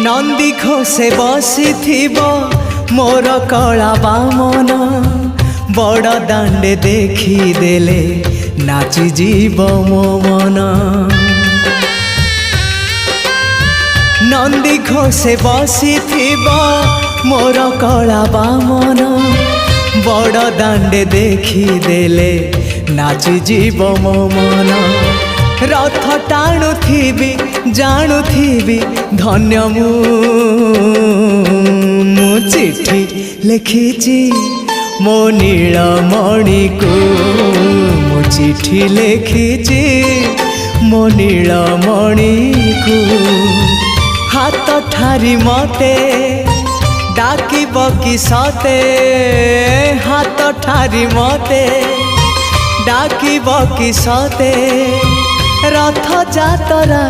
नंदी घोषे बसी मोर कला बामन बड़ दांडे देखी देले नाची जीव मो मन। नंदी घोषे बसी मोर कला बामन बड़ दांडे देखी देले नाची जीव मो मन। रथ टाणुथिबी जाणुथिबी धन्य मु चिठी लिखिची मो नीलमणि को मु चिठी लिखिची मो नीलमणि को। हाथ ठारी मते डाकिब कि सते हाथ ठारी मते डाकिब कि सते रथ जातरा।